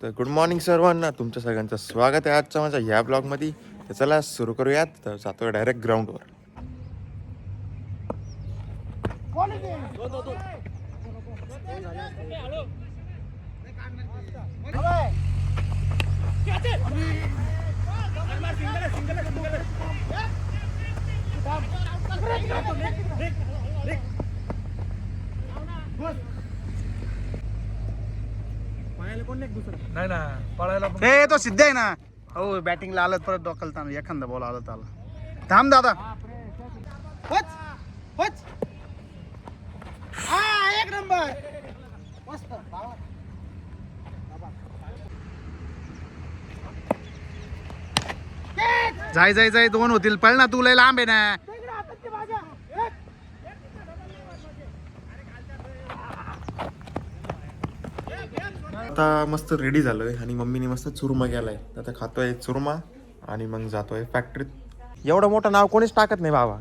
तर good morning सर्वांना, तुमच्या सगळ्यांचं स्वागत आहे आजच्या माझ्या ह्या ब्लॉगमध्ये. तर चला सुरू करूयात. तर जातोय डायरेक्ट ग्राउंडवर. नाही ना पळायला हे तो सिद्ध आहे ना. हो बॅटिंगला आलं परत डोकलता एखादा बॉल आला तर आला. थांब दादा. एक नंबर मस्त. जाय जाय जाय दोन होतील. पळ ना, तू लय लांब आहे ना. आता मस्त रेडी झालोय आणि मम्मीने मस्त चुरमा केलाय. आता खातोय चुरमा आणि मग जातोय फॅक्टरीत. एवढं मोठं नाव कोणीच टाकत नाही बाबा.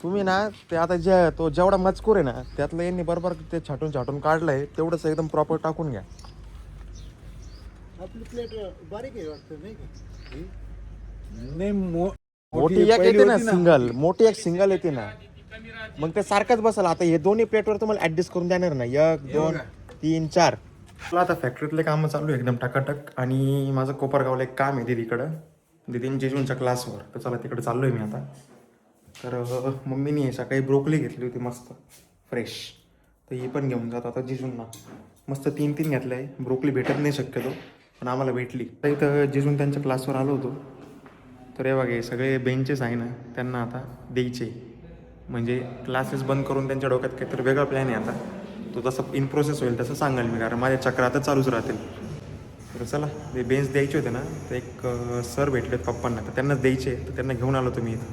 तुम्ही ना ते आता तो जेवढा मजकूर आहे ना त्यातलं यांनी बरोबर ते छाटून छाटून काढलंय, तेवढंच एकदम प्रॉपर टाकून घ्या. आपली प्लेट बारीक आहे वाटतं नाही का? नाही मोठी एक येते ना सिंगल, मोठी एक सिंगल येते ना, मग ते सारखंच बसल. आता हे दोन्ही प्लेटवर तुम्हाला ऍडजस्ट करून देणार ना. 1 2 3 4. आता फॅक्टरीतले कामं चालू आहे एकदम टकाटक. आणि माझं कोपरगावला एक काम आहे दीदीकडं, दीदीन जेजूनच्या क्लासवर. तर चला तिकडे चाललोय मी आता. तर मम्मीने सकाळी ब्रोकली घेतली होती मस्त फ्रेश, तर ही पण घेऊन जात आता जिजूंना. मस्त 3 घेतलं आहे. ब्रोकली भेटत नाही शक्यतो, पण आम्हाला भेटली. तर इथं जिजून त्यांच्या क्लासवर आलो होतो. तर हे बघा, सगळे बेंचेस आहे ना त्यांना आता द्यायचे. म्हणजे क्लासेस बंद करून त्यांच्या डोक्यात काहीतरी वेगळा प्लॅन आहे आता. तो तसं इन प्रोसेस होईल तसं सांगाल मी, कारण माझ्या चक्र आता चालूच राहतील. तर चला, ते बेंच द्यायचे होते ना, तर एक सर भेटलेत पप्पांना, तर त्यांनाच द्यायचे. तर त्यांना घेऊन आलो तुम्ही इथं.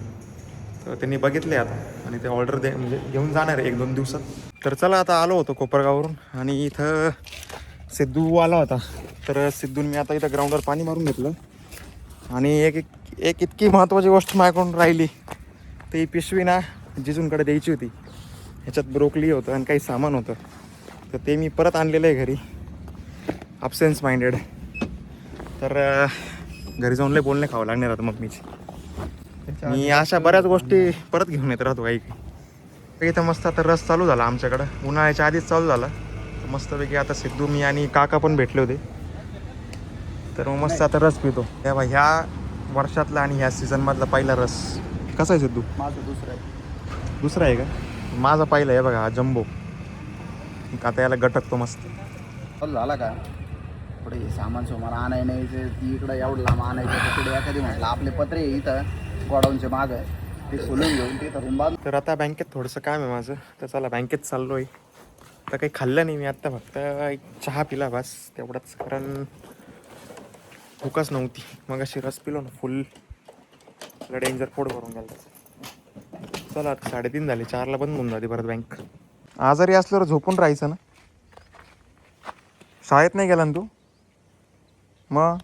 तर त्यांनी बघितले आता आणि ते ऑर्डर म्हणजे घेऊन जाणार आहे 1-2 दिवसात. तर चला, आता आलो होतो कोपरगाववरून आणि इथं सिद्धू आला होता. तर सिद्धून मी आता इथं ग्राउंडवर पाणी मारून घेतलं. आणि एक इतकी महत्त्वाची गोष्ट माझ्याकडून राहिली, तर ही पिशवी ना जिजूंकडे द्यायची होती. ह्याच्यात ब्रोकली होतं आणि काही सामान होतं, तर ते मी परत आणलेलं आहे घरी, अब्सेन्स माइंडेड. तर घरी जाऊन लय बोलणे खावं लागणार आता मम्मीची. मी अशा बऱ्याच गोष्टी परत घेऊन येत राहतो काही. इथं मस्त आता रस चालू झाला आमच्याकडं, उन्हाळ्याच्या आधीच चालू झाला. मस्तपैकी आता सिद्धू, मी आणि काका पण भेटले होते. तर मग मस्त आता रस पितो. तेव्हा ह्या वर्षातला आणि ह्या सीझनमधला पहिला रस. कसा आहे सिद्धू? माझं दुसरं आहे. दुसरा आहे का? माझा पहिला आहे बघा, हा जम्बो. आता याला गटकतो मस्त. बॉल झाला का? पुढे सामान सोमान आणाय नाही, ती इकडं एवढं लांब आणायचं. तिकडे एखादी म्हटलं आपले पत्रे इथं गोडाऊनचे मागं, ते सोलून घेऊन ते धरून बांध. तर आता बँकेत थोडंसं काम आहे माझं, तर चला बँकेत चाललो आहे. तर काही खाल्लं नाही मी आत्ता, फक्त एक चहा पिला बस तेवढंच, कारण भूकच नव्हती. मग अशी रस पिलो ना फुल डेंजर पोट भरून गेलं. चला आता 3:30 झाले, 4ला बंद होऊन जाते परत बँक. आजारी असल्यावर झोपून राहायचं ना. शाळेत नाही गेला ना तू? मग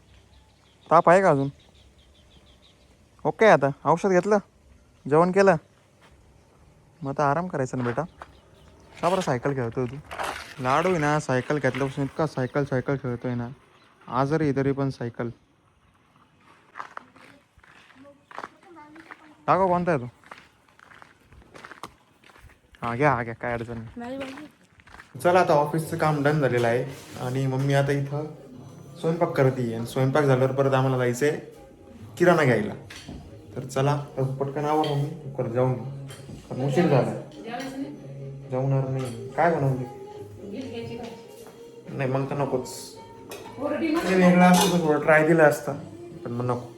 ताप आहे का अजून? ओके, आता औषध घेतलं, जेवण केलं, मग आता आराम करायचा ना बेटा. का बरं सायकल खेळतोय तू? लाडू आहे ना, सायकल घेतल्यापासून इतका सायकल खेळतोय ना. आजारी तरी पण सायकल. टाका कोणता आहे तो? हा घ्या, काय अडचण नाही. चला, आता ऑफिसचं काम डन झालेलं आहे आणि मम्मी आता इथं स्वयंपाक करते. आणि स्वयंपाक झाल्यावर परत आम्हाला जायचं आहे किराणा घ्यायला. तर चला पटकन आवर मम्मी, परत जाऊन कारण उशीर झाला. जाऊणार नाही. काय बनवली? नाही मग तर नकोच. वेगळा असतं तर थोडं ट्राय दिलं असतं, पण मग नको.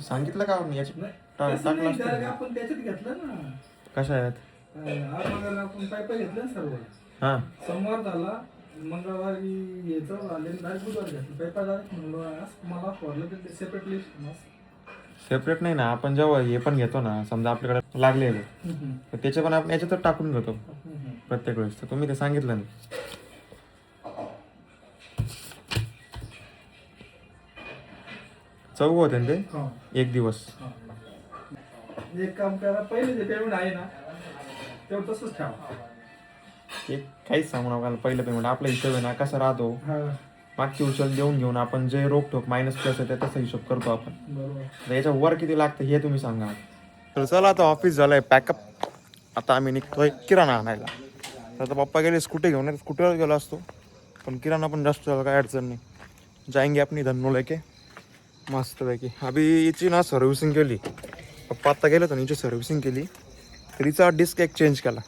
सांगितलं का मी याच्यात टाकलं असतं. आपण त्याच्यात घेतलं ना. कशा आहेत? आपण पायप घेतलं सर्व. हां, सोमवार झाला, मंगळवारी यायचं आले, बुधवार घेतलं पायपा झाले. मला वाटलं तर ते सेपरेट लिस्ट. सेपरेट नाही ना, आपण जेव्हा हे पण घेतो ना, समजा आपल्याकडे लागले तर त्याचे पण आपण याच्यातच टाकून घेतो प्रत्येक वेळेस. तर तुम्ही ते सांगितलं नाही. चौघ होते ना ते एक दिवस. एक काम करा, पहिले जे पेमेंट आहे ना तेवढं तसंच ठेवा. एक काहीच सांगू नका पहिलं पेमेंट आपला हिशोब आहे ना कसा राहतो हा मागची उचल देऊन घेऊन आपण जे रोखोक मायनस प्लस आहे तसा हिशोब करतो आपण बरोबर. तर याच्या वर किती लागतं हे तुम्ही सांगा. तर चला आता ऑफिस झालंय पॅकअप. आता आम्ही निघतोय किराणा आणायला. तर आता पप्पा गेले स्कूटी घेऊन स्कूटीवर गेलो असतो पण किराणा पण जास्त झाला काय अडचण नाही. जाएंगे अपनी धन्नो लेके मस्तपैकी. अभी हिची ना सर्व्हिसिंग केली पप्पा आता गेलं तर हिची सर्व्हिसिंग केली तर हिचा डिस्क एक चेंज केला.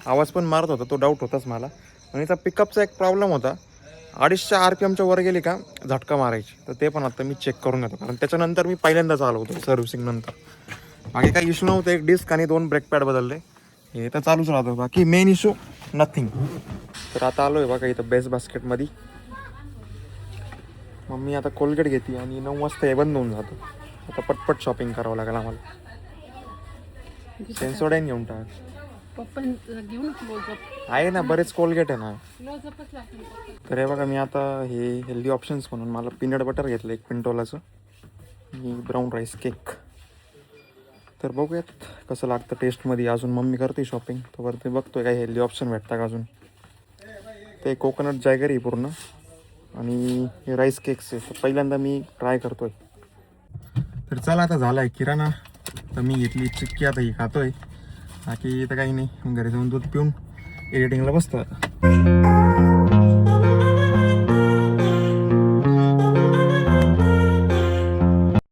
आवाज पण मारत होता तो डाऊट होताच मला. आणि हिचा पिकअपचा एक प्रॉब्लेम होता 250 RPMच्या वर गेली का झटका मारायची. तर ते पण आता मी चेक करून घेतो कारण त्याच्यानंतर मी पहिल्यांदा चालवतो सर्व्हिसिंग नंतर. बाकी काही इश्यू नव्हतं. एक डिस्क आणि 2 ब्रेक पॅड बदलले हे तर चालूच राहतो. बाकी मेन इश्यू नथिंग. तर आता आलो आहे बघा इथं बेस्ट बास्केटमध्ये. मम्मी आता कोलगेट घेते आणि 9 वाजता हे बंद होऊन जातो. आता पटपट शॉपिंग करावं लागेल आम्हाला. सेन्सोडाईन घेऊन टाक. आहे ना बरेच कोलगेट आहे ना. तर हे बघा मी आता हे हेल्दी ऑप्शन्स म्हणून मला पीनट बटर घेतलं एक पिंटोलाचं आणि ब्राऊन राईस केक. तर बघूयात कसं लागतं टेस्टमध्ये. अजून मम्मी करते शॉपिंग तोवरती बघतोय काय हेल्दी ऑप्शन भेटता का अजून. ते कोकोनट जॅगरी पूर्ण आणि हे राईस केक्स आहे तर पहिल्यांदा मी ट्राय करतोय. तर चला आता झाला आहे किराणा. तर मी घेतली चिक्की आता ही खातोय. बाकी इथं काही नाही घरी जाऊन दूध पिऊन एडिटिंगला बसतो आता.